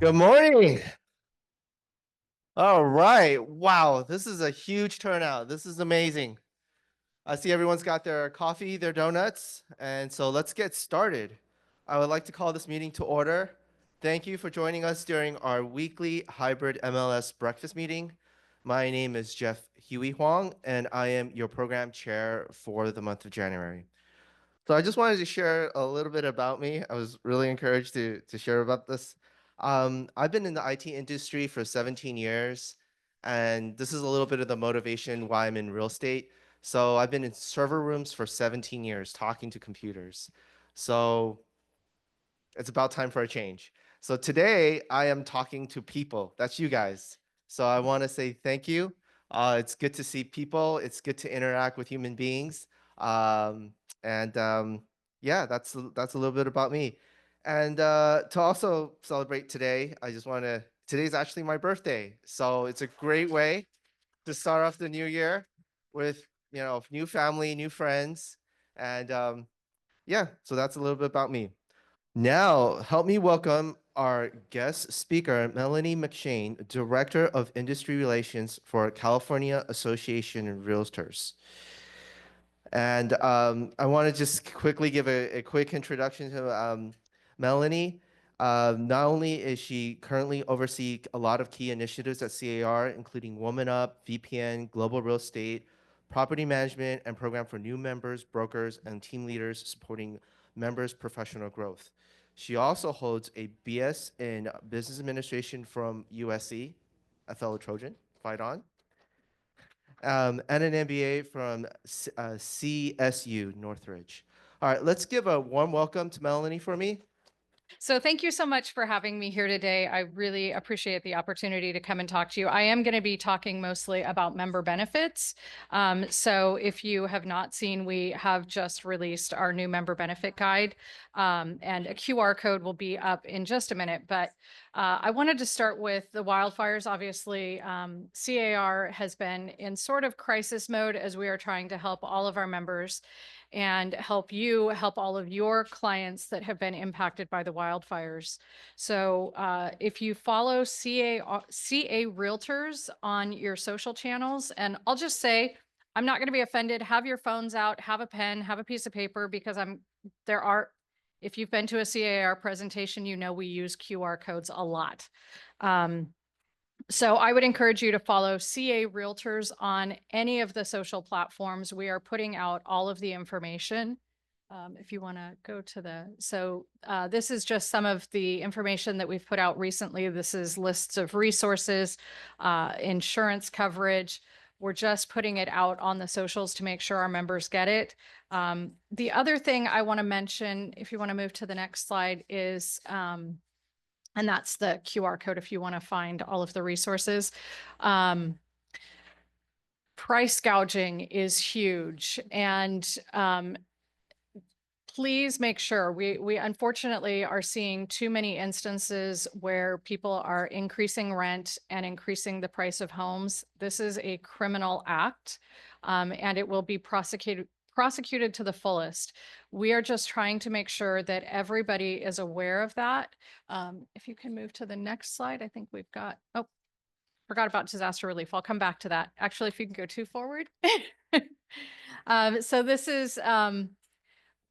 Good morning. All right. Wow, this is a huge turnout. This is amazing. I see everyone's got their coffee, their donuts, and so let's get started. I would like to call this meeting to order. Thank you for joining us during our weekly hybrid MLS breakfast meeting. My name is Jeff Huey Huang, and I am your program chair for the month of January. So I just wanted to share a little bit about me. I was really encouraged to share about this. I've been in the IT industry for 17 years, and this is a little bit of the motivation why I'm in real estate. So I've been in server rooms for 17 years talking to computers. So it's about time for a change. So today I am talking to people. That's you guys. So I want to say thank you. It's good to see people. It's good to interact with human beings. And yeah, that's a little bit about me. And to also celebrate today, I just want to. Today's actually my birthday, so it's a great way to start off the new year with new family, new friends, and yeah. So that's a little bit about me. Now, help me welcome our guest speaker, Melanie McShane, Director of Industry Relations for California Association of Realtors. And I want to just quickly give a quick introduction to Melanie. Not only is she currently oversee a lot of key initiatives at CAR, including Woman Up, VPN, Global Real Estate, Property Management, and Program for New Members, Brokers, and Team Leaders supporting members' professional growth. She also holds a BS in Business Administration from USC, a fellow Trojan, fight on, and an MBA from CSU Northridge. All right, let's give a warm welcome to Melanie for me. So thank you so much for having me here today. I really appreciate the opportunity to come and talk to you. I am going to be talking mostly about member benefits. So if you have not seen, we have just released our new member benefit guide, and a QR code will be up in just a minute. But I wanted to start with the wildfires. Obviously, CAR has been in sort of crisis mode as we are trying to help all of our members and help all of your clients that have been impacted by the wildfires. So if you follow CA Realtors on your social channels, and I'll just say, I'm not going to be offended. Have your phones out, have a pen, have a piece of paper, because if you've been to a CAR presentation, you know we use QR codes a lot. So I would encourage you to follow CA Realtors on any of the social platforms. We are putting out all of the information. If you want to go to this is just some of the information that we've put out recently. This is lists of resources, insurance coverage. We're just putting it out on the socials to make sure our members get it. The other thing I want to mention, if you want to move to the next slide, is and that's the QR code if you want to find all of the resources. Price gouging is huge. And please make sure, we unfortunately are seeing too many instances where people are increasing rent and increasing the price of homes. This is a criminal act, and it will be prosecuted to the fullest. We are just trying to make sure that everybody is aware of that. If you can move to the next slide, I think we've got, oh, forgot about disaster relief. I'll come back to that. Actually, if you can go too forward. So this is,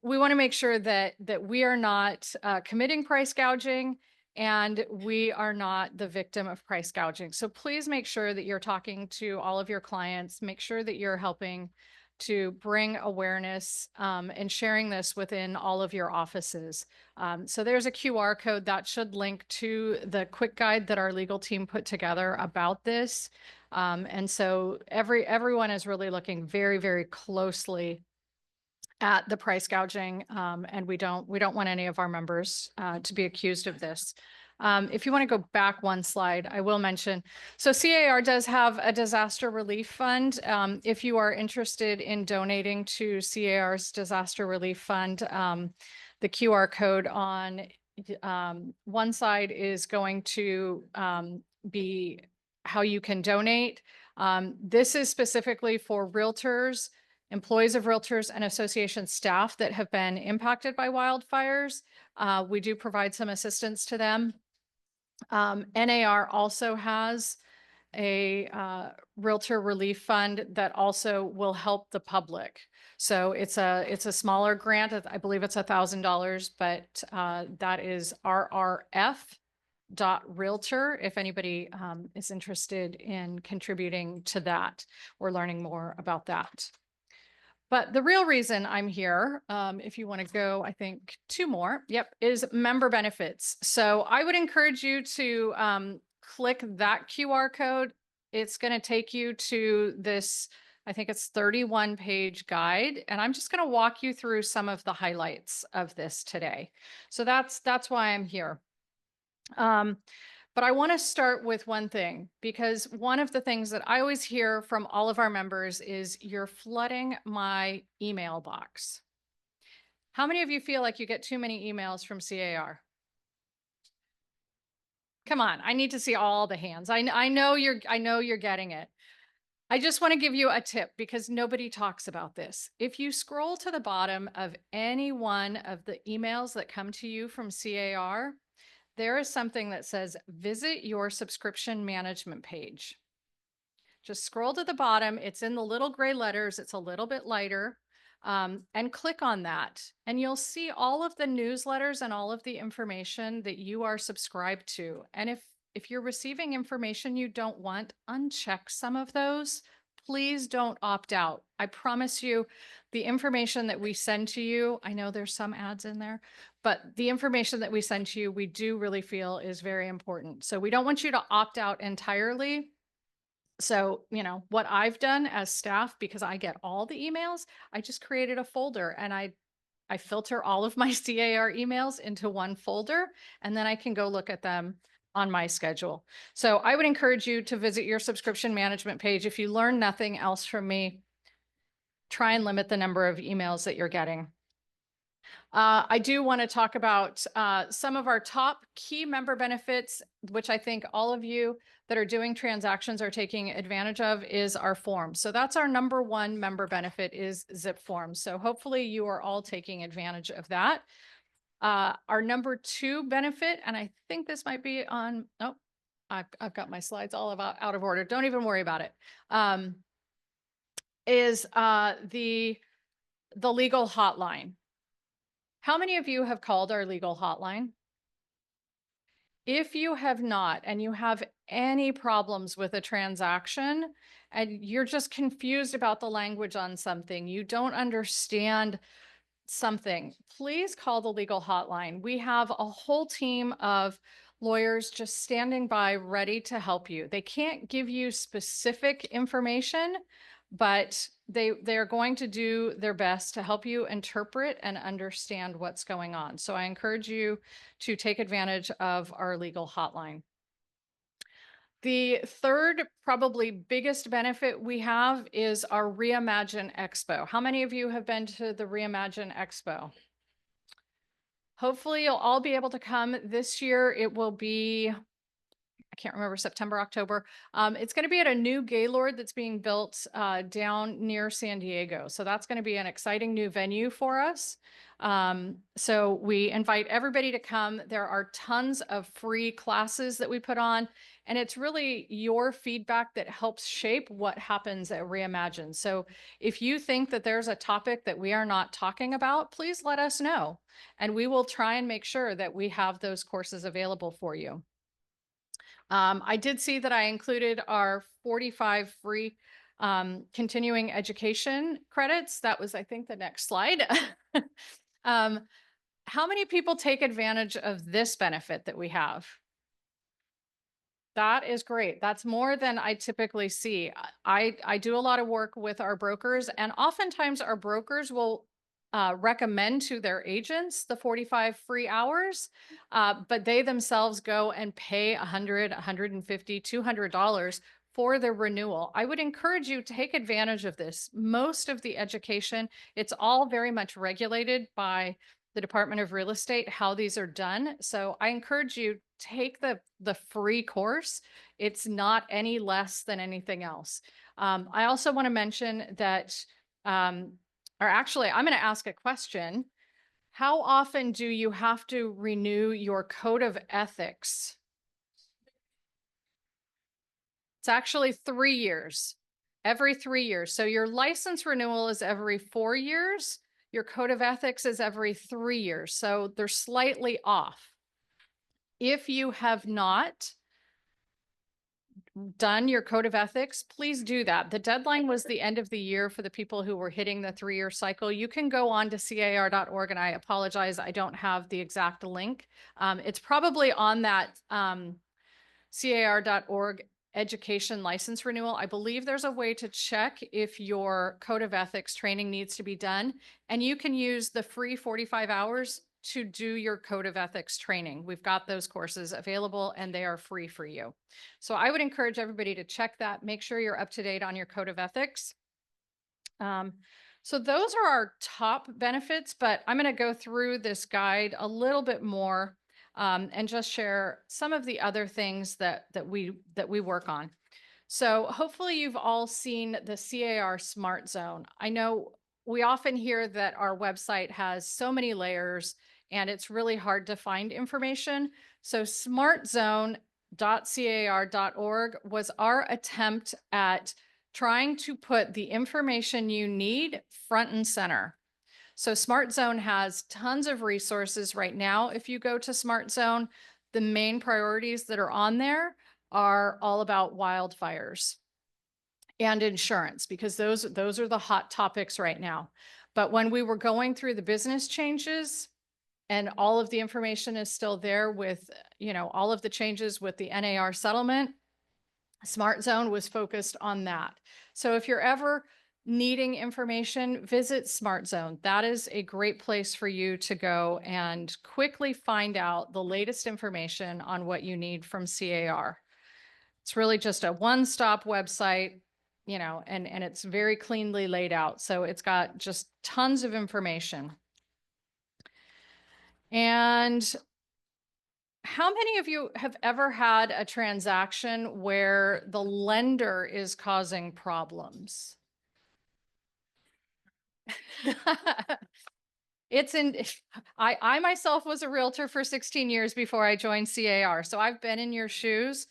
we want to make sure that we are not committing price gouging, and we are not the victim of price gouging. So please make sure that you're talking to all of your clients. Make sure that you're helping to bring awareness and sharing this within all of your offices. So there's a QR code that should link to the quick guide that our legal team put together about this. And so everyone is really looking very, very closely at the price gouging, and we don't want any of our members to be accused of this. If you want to go back one slide, I will mention. So CAR does have a disaster relief fund. If you are interested in donating to CAR's disaster relief fund, the QR code on one side is going to be how you can donate. This is specifically for realtors, employees of realtors, and association staff that have been impacted by wildfires. We do provide some assistance to them. NAR also has a realtor relief fund that also will help the public. So it's a smaller grant. I believe it's $1,000, but that is RRF.realtor if anybody is interested in contributing to that or learning more about that. But the real reason I'm here, if you want to go, I think 2 more, yep, is member benefits. So I would encourage you to click that QR code. It's going to take you to this, I think it's 31-page guide, and I'm just going to walk you through some of the highlights of this today. So that's why I'm here. But I want to start with one thing, because one of the things that I always hear from all of our members is you're flooding my email box. How many of you feel like you get too many emails from CAR? Come on, I need to see all the hands. I know you're getting it. I just want to give you a tip because nobody talks about this. If you scroll to the bottom of any one of the emails that come to you from CAR, there is something that says visit your subscription management page. Just scroll to the bottom. It's in the little gray letters. It's a little bit lighter. And click on that. And you'll see all of the newsletters and all of the information that you are subscribed to. And if you're receiving information you don't want, uncheck some of those. Please don't opt out. I promise you, the information that we send to you, I know there's some ads in there, but the information that we send to you, we do really feel is very important. So we don't want you to opt out entirely. So, what I've done as staff, because I get all the emails, I just created a folder and I filter all of my CAR emails into one folder, and then I can go look at them on my schedule. So I would encourage you to visit your subscription management page. If you learn nothing else from me, try and limit the number of emails that you're getting. I do want to talk about some of our top key member benefits, which I think all of you that are doing transactions are taking advantage of, is our forms. So that's our number one member benefit, is Zip Forms. So hopefully you are all taking advantage of that. Our number 2 benefit, and I think this might be on, oh, I've got my slides all out of order. Don't even worry about it. Is the legal hotline. How many of you have called our legal hotline? If you have not, and you have any problems with a transaction, and you're just confused about the language on something, you don't understand something, please call the legal hotline. We have a whole team of lawyers just standing by ready to help you. They can't give you specific information, but they're going to do their best to help you interpret and understand what's going on. So I encourage you to take advantage of our legal hotline. The third, probably biggest benefit we have is our Reimagine Expo. How many of you have been to the Reimagine Expo? Hopefully you'll all be able to come this year. It will be, I can't remember, September, October. It's going to be at a new Gaylord that's being built down near San Diego. So that's going to be an exciting new venue for us. So we invite everybody to come. There are tons of free classes that we put on, and it's really your feedback that helps shape what happens at Reimagine. So if you think that there's a topic that we are not talking about, please let us know, and we will try and make sure that we have those courses available for you. I did see that I included our 45 free continuing education credits. That was, I think, the next slide. How many people take advantage of this benefit that we have? That is great. That's more than I typically see. I do a lot of work with our brokers, and oftentimes our brokers will recommend to their agents the 45 free hours, but they themselves go and pay $100, $150, $200 for the renewal. I would encourage you to take advantage of this. Most of the education, it's all very much regulated by the Department of Real Estate, how these are done. So I encourage you, take the free course. It's not any less than anything else. I also want to mention that, or actually, I'm going to ask a question. How often do you have to renew your code of ethics It's actually 3 years, every 3 years. So your license renewal is every 4 years. Your code of ethics is every 3 years. So they're slightly off. If you have not done your code of ethics, please do that. The deadline was the end of the year for the people who were hitting the 3-year cycle. You can go on to car.org, and I apologize, I don't have the exact link. It's probably on that car.org education license renewal. I believe there's a way to check if your code of ethics training needs to be done, and you can use the free 45 hours to do your code of ethics training. We've got those courses available and they are free for you. So I would encourage everybody to check that. Make sure you're up to date on your code of ethics. So those are our top benefits, but I'm going to go through this guide a little bit more and just share some of the other things that we work on. So hopefully you've all seen the CAR Smart Zone. I know we often hear that our website has so many layers and it's really hard to find information. So smartzone.car.org was our attempt at trying to put the information you need front and center. So Smart Zone has tons of resources right now. If you go to Smart Zone, the main priorities that are on there are all about wildfires and insurance, because those are the hot topics right now. But when we were going through the business changes, and all of the information is still there with, all of the changes with the NAR settlement, Smart Zone was focused on that. So if you're ever needing information, visit Smart Zone. That is a great place for you to go and quickly find out the latest information on what you need from CAR. It's really just a one-stop website, and it's very cleanly laid out. So it's got just tons of information. And how many of you have ever had a transaction where the lender is causing problems? I myself was a realtor for 16 years before I joined CAR. So I've been in your shoes.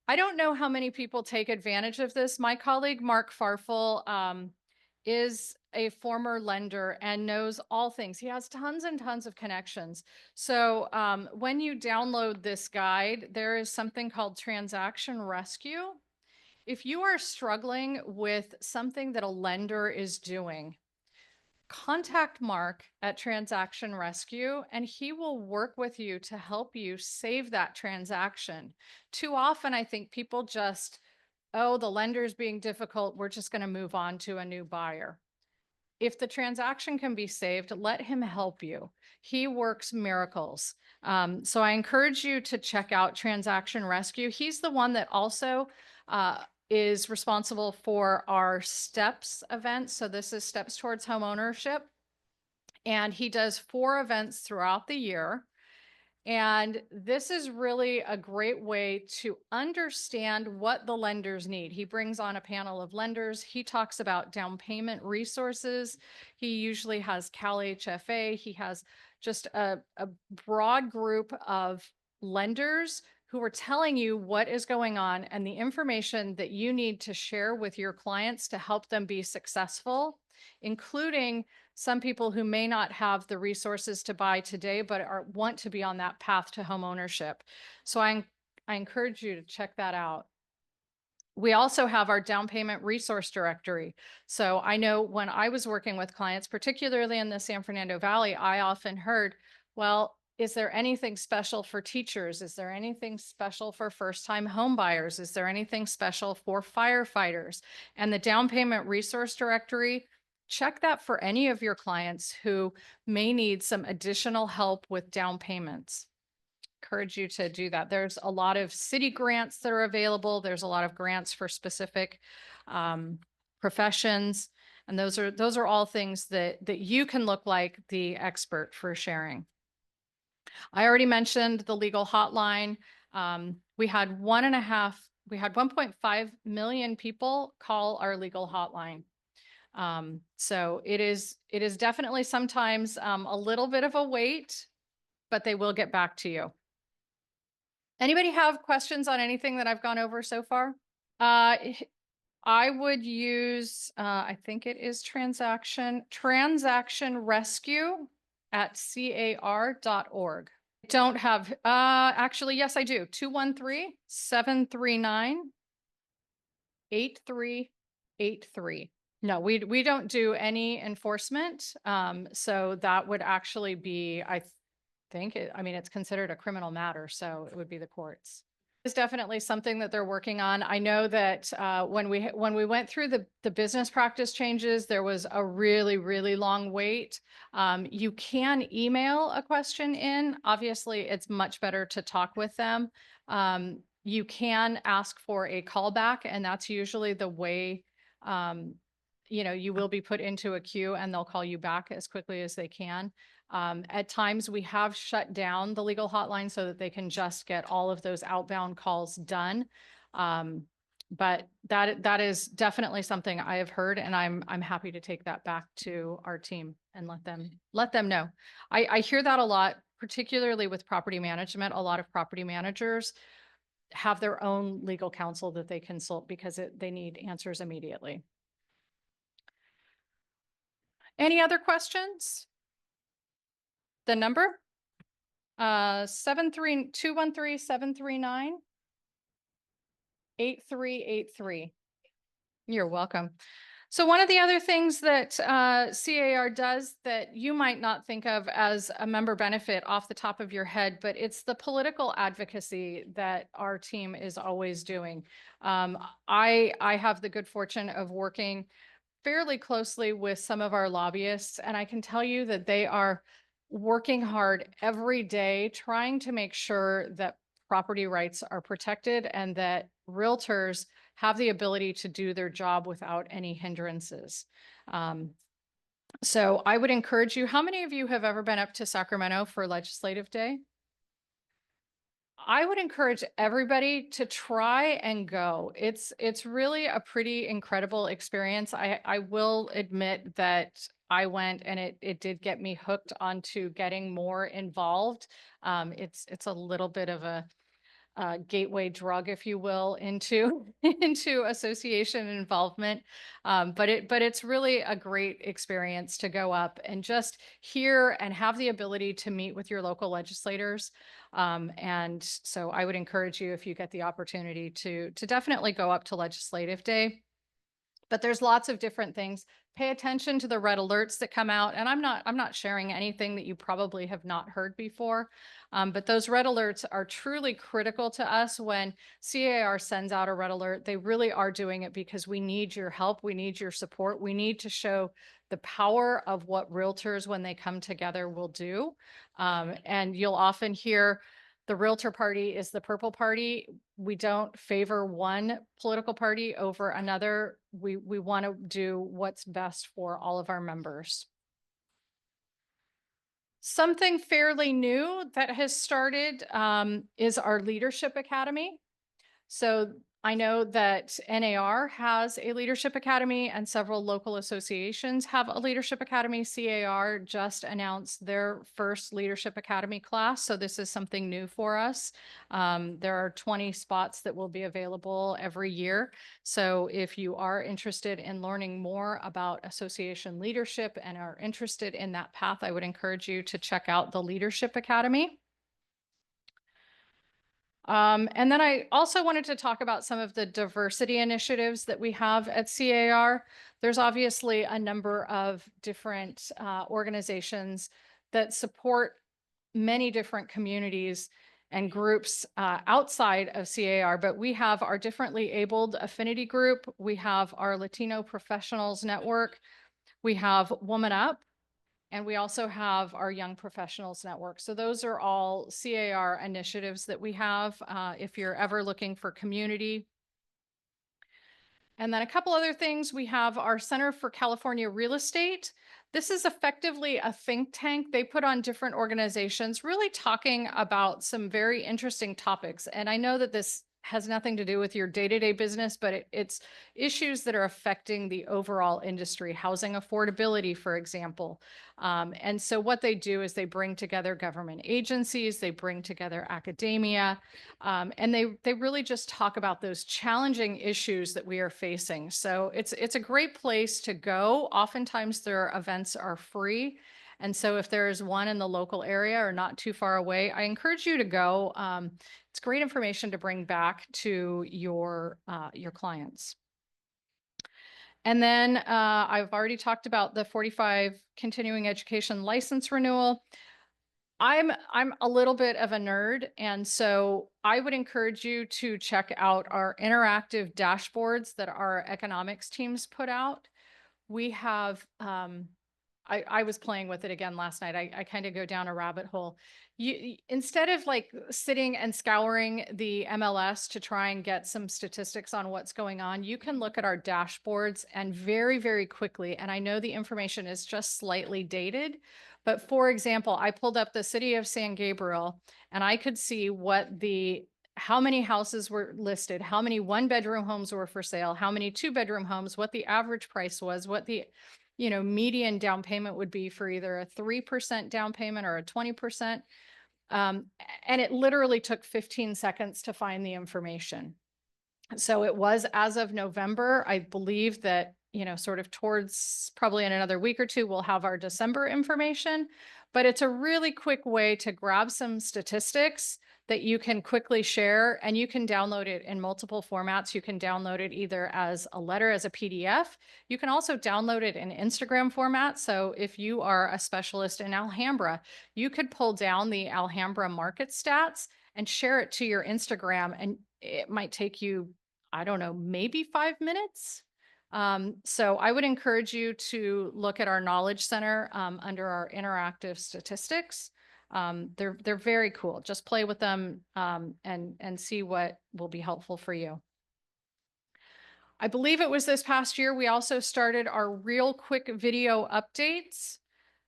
I don't know how many people take advantage of this. My colleague, Mark Farfel, is a former lender and knows all things. He has tons and tons of connections. So when you download this guide, there is something called Transaction Rescue. If you are struggling with something that a lender is doing, contact Mark at Transaction Rescue and he will work with you to help you save that transaction. Too often, I think people just, oh, the lender's being difficult, we're just going to move on to a new buyer. If the transaction can be saved, let him help you. He works miracles. So I encourage you to check out Transaction Rescue. He's the one that also is responsible for our STEPS event. So this is Steps Towards Homeownership. And he does 4 events throughout the year. And this is really a great way to understand what the lenders need. He brings on a panel of lenders. He talks about down payment resources. He usually has Cal HFA. He has just a broad group of lenders who are telling you what is going on and the information that you need to share with your clients to help them be successful, including some people who may not have the resources to buy today, but want to be on that path to home ownership. So I encourage you to check that out. We also have our down payment resource directory. So I know when I was working with clients, particularly in the San Fernando Valley, I often heard, well, is there anything special for teachers? Is there anything special for first-time home buyers? Is there anything special for firefighters? And the down payment resource directory, check that for any of your clients who may need some additional help with down payments. Encourage you to do that. There's a lot of city grants that are available. There's a lot of grants for specific professions. And those are all things that you can look like the expert for sharing. I already mentioned the legal hotline. We had 1.5 million people call our legal hotline. So it is definitely sometimes a little bit of a wait, but they will get back to you. Anybody have questions on anything that I've gone over so far? h- I would use, I think it is transaction rescue at car.org. Don't have, actually, yes, I do. 213-739-8383. No, we don't do any enforcement. So that would actually be, I mean, it's considered a criminal matter, so it would be the courts. It's definitely something that they're working on. I know that when we went through the business practice changes, there was a really, really long wait. You can email a question in. Obviously, it's much better to talk with them. You can ask for a callback, and that's usually the way, you will be put into a queue and they'll call you back as quickly as they can. At times, we have shut down the legal hotline so that they can just get all of those outbound calls done. But that is definitely something I have heard, and I'm happy to take that back to our team and let them know. I hear that a lot, particularly with property management. A lot of property managers have their own legal counsel that they consult because they need answers immediately. Any other questions? The number? 213-739-8383. You're welcome. So one of the other things that CAR does that you might not think of as a member benefit off the top of your head, but it's the political advocacy that our team is always doing. I have the good fortune of working fairly closely with some of our lobbyists, and I can tell you that they are working hard every day trying to make sure that property rights are protected and that realtors have the ability to do their job without any hindrances. So I would encourage you, how many of you have ever been up to Sacramento for Legislative Day? I would encourage everybody to try and go. It's really a pretty incredible experience. I will admit that I went and it did get me hooked onto getting more involved. It's a little bit of a gateway drug, if you will, into into association involvement. But it's really a great experience to go up and just hear and have the ability to meet with your local legislators. And so I would encourage you, if you get the opportunity, to definitely go up to Legislative Day. But there's lots of different things. Pay attention to the red alerts that come out. And I'm not sharing anything that you probably have not heard before. But those red alerts are truly critical to us. When CAR sends out a red alert, they really are doing it because we need your help. We need your support. We need to show the power of what realtors, when they come together, will do. And you'll often hear the realtor party is the purple party. We don't favor one political party over another. We want to do what's best for all of our members. Something fairly new that has started is our Leadership Academy. So I know that NAR has a leadership academy and several local associations have a leadership academy. CAR just announced their first leadership academy class. So this is something new for us. There are 20 spots that will be available every year. So if you are interested in learning more about association leadership and are interested in that path, I would encourage you to check out the Leadership Academy. And then I also wanted to talk about some of the diversity initiatives that we have at CAR. There's obviously a number of different organizations that support many different communities and groups outside of CAR, but we have our differently abled affinity group. We have our Latino Professionals Network. We have Woman Up. And we also have our Young Professionals Network. So those are all CAR initiatives that we have if you're ever looking for community. And then a couple other things. We have our Center for California Real Estate. This is effectively a think tank. They put on different organizations really talking about some very interesting topics. And I know that this has nothing to do with your day-to-day business, but it's issues that are affecting the overall industry, housing affordability, for example. And so what they do is they bring together government agencies, they bring together academia, and they really just talk about those challenging issues that we are facing. So it's a great place to go. Oftentimes their events are free. And so if there's one in the local area or not too far away, I encourage you to go. It's great information to bring back to your clients. And then I've already talked about the 45 continuing education license renewal. I'm a little bit of a nerd, and so I would encourage you to check out our interactive dashboards that our economics teams put out. We have I was playing with it again last night. I kind of go down a rabbit hole. Instead of like sitting and scouring the MLS to try and get some statistics on what's going on, you can look at our dashboards and very, very quickly, and I know the information is just slightly dated, but for example, I pulled up the city of San Gabriel and I could see how many houses were listed, how many one-bedroom homes were for sale, how many two-bedroom homes, what the average price was, what the median down payment would be for either a 3% down payment or a 20%. And it literally took 15 seconds to find the information. So it was as of November. I believe that, sort of towards probably in another week or two, we'll have our December information. But it's a really quick way to grab some statistics that you can quickly share, and you can download it in multiple formats. You can download it either as a letter, as a PDF. You can also download it in Instagram format. So if you are a specialist in Alhambra, you could pull down the Alhambra market stats and share it to your Instagram, and it might take you, I don't know, maybe 5 minutes. So I would encourage you to look at our Knowledge Center under our interactive statistics. They're very cool. Just play with them and see what will be helpful for you. I believe it was this past year, we also started our real quick video updates.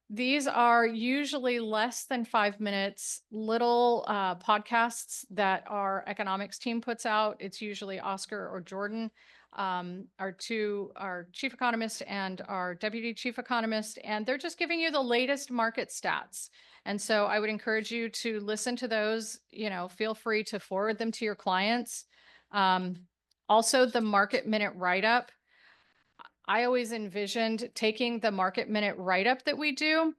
These are usually less than 5 minutes, little podcasts that our economics team puts out. It's usually Oscar or Jordan, our chief economist and our deputy chief economist, and they're just giving you the latest market stats. And so I would encourage you to listen to those. Feel free to forward them to your clients. Also, the Market Minute write-up. I always envisioned taking the Market Minute write-up that we do,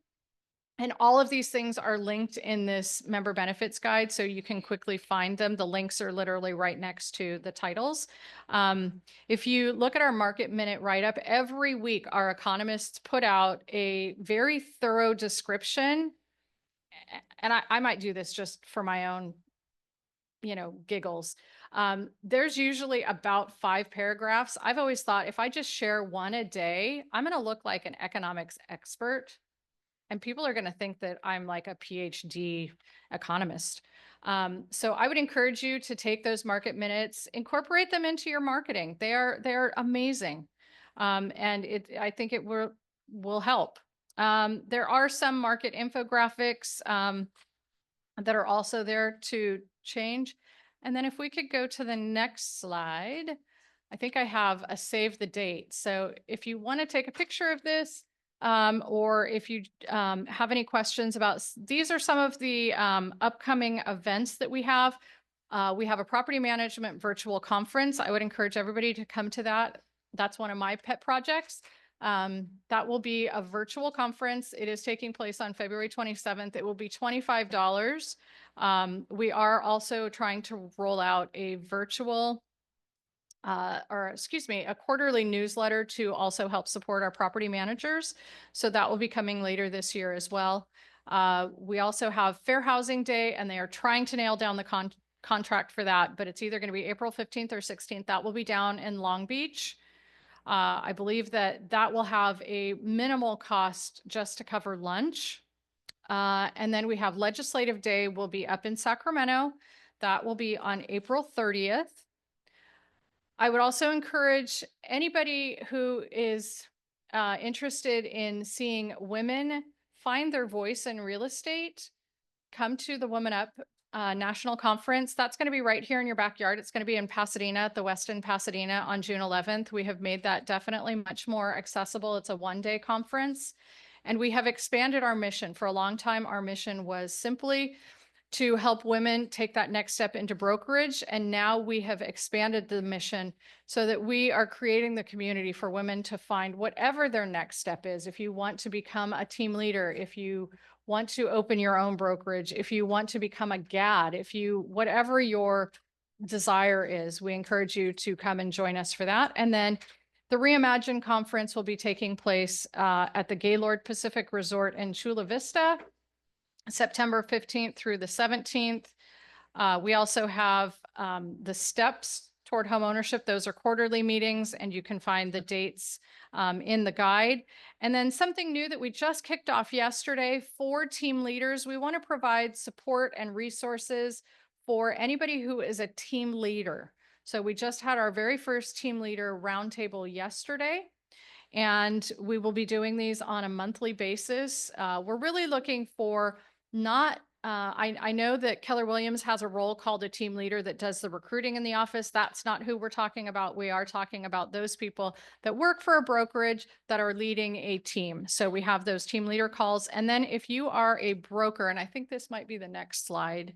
and all of these things are linked in this member benefits guide, so you can quickly find them. The links are literally right next to the titles. If you look at our Market Minute write-up, every week our economists put out a very thorough description, and I might do this just for my own giggles. There's usually about 5 paragraphs. I've always thought if I just share one a day, I'm going to look like an economics expert, and people are going to think that I'm like a PhD economist. So I would encourage you to take those market minutes, incorporate them into your marketing. They're amazing. And I think it will help. There are some market infographics that are also there to change. And then if we could go to the next slide, I think I have a save the date. So if you want to take a picture of this, or if you have any questions about, these are some of the upcoming events that we have. We have a property management virtual conference. I would encourage everybody to come to that. That's one of my pet projects. That will be a virtual conference. It is taking place on February 27th. It will be $25. We are also trying to roll out a a quarterly newsletter to also help support our property managers. So that will be coming later this year as well. We also have Fair Housing Day, and they are trying to nail down the contract for that, but it's either going to be April 15th or 16th. That will be down in Long Beach. I believe that will have a minimal cost just to cover lunch. And then we have Legislative Day will be up in Sacramento. That will be on April 30th. I would also encourage anybody who is interested in seeing women find their voice in real estate, come to the Woman Up national conference. That's going to be right here in your backyard. It's going to be in Pasadena, at the Westin Pasadena on June 11th. We have made that definitely much more accessible. It's a one-day conference. And we have expanded our mission. For a long time, our mission was simply to help women take that next step into brokerage. And now we have expanded the mission so that we are creating the community for women to find whatever their next step is. If you want to become a team leader, if you want to open your own brokerage, if you want to become a GAD, whatever your desire is, we encourage you to come and join us for that. And then the Reimagine Conference will be taking place at the Gaylord Pacific Resort in Chula Vista, September 15th through the 17th. We also have the Steps Toward Homeownership. Those are quarterly meetings, and you can find the dates in the guide. And then something new that we just kicked off yesterday for team leaders. We want to provide support and resources for anybody who is a team leader. So we just had our very first team leader roundtable yesterday, and we will be doing these on a monthly basis. We're really looking for I know that Keller Williams has a role called a team leader that does the recruiting in the office. That's not who we're talking about. We are talking about those people that work for a brokerage that are leading a team. So we have those team leader calls. And then if you are a broker, and I think this might be the next slide.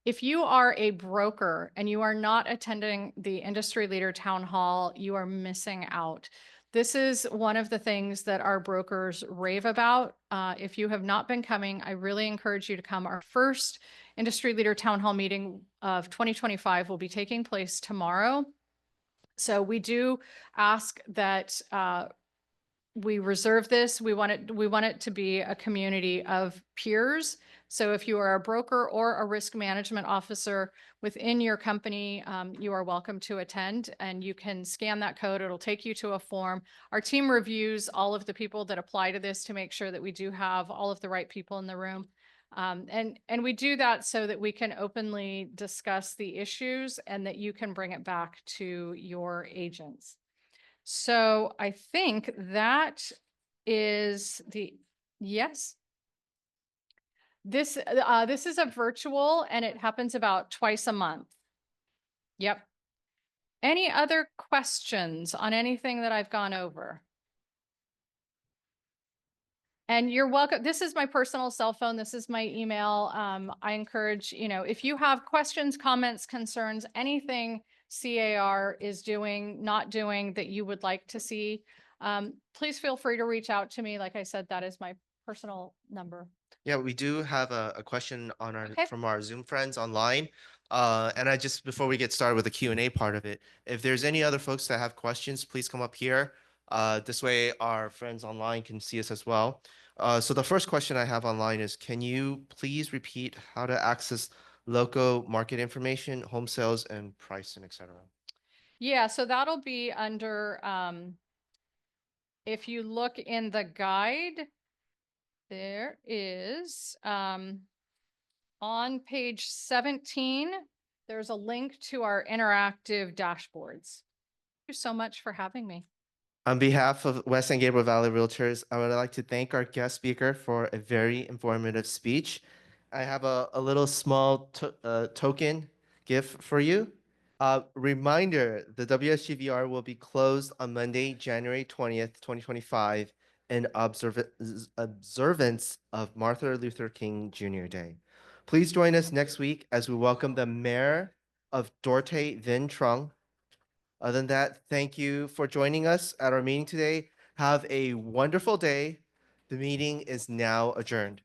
If you are a broker and you are not attending the Industry Leader Town Hall, you are missing out. This is one of the things that our brokers rave about. If you have not been coming, I really encourage you to come. Our first Industry Leader Town Hall meeting of 2025 will be taking place tomorrow. So we do ask that we reserve this. We want it to be a community of peers. So if you are a broker or a risk management officer within your company, you are welcome to attend, and you can scan that code. It'll take you to a form. Our team reviews all of the people that apply to this to make sure that we do have all of the right people in the room. And we do that so that we can openly discuss the issues and that you can bring it back to your agents. So I think that is yes. This is a virtual, and it happens about twice a month. Yep. Any other questions on anything that I've gone over? And you're welcome. This is my personal cell phone. This is my email. I encourage, if you have questions, comments, concerns, anything CAR is doing, not doing that you would like to see, please feel free to reach out to me. Like I said, that is my personal number. Yeah, we do have a question on Okay. from our Zoom friends online. And before we get started with the Q&A part of it, if there's any other folks that have questions, please come up here. This way our friends online can see us as well. So the first question I have online is, can you please repeat how to access local market information, home sales, and pricing, etc.? Yeah, so that'll be under, if you look in the guide, there is, on page 17, there's a link to our interactive dashboards. Thank you so much for having me. On behalf of West San Gabriel Valley Realtors, I would like to thank our guest speaker for a very informative speech. I have a little small token gift for you. Reminder, the WSGVR will be closed on Monday, January 20th, 2025, in observance of Martin Luther King Jr. Day. Please join us next week as we welcome the Mayor of Dorte Vinh Trong. Other than that, thank you for joining us at our meeting today. Have a wonderful day. The meeting is now adjourned.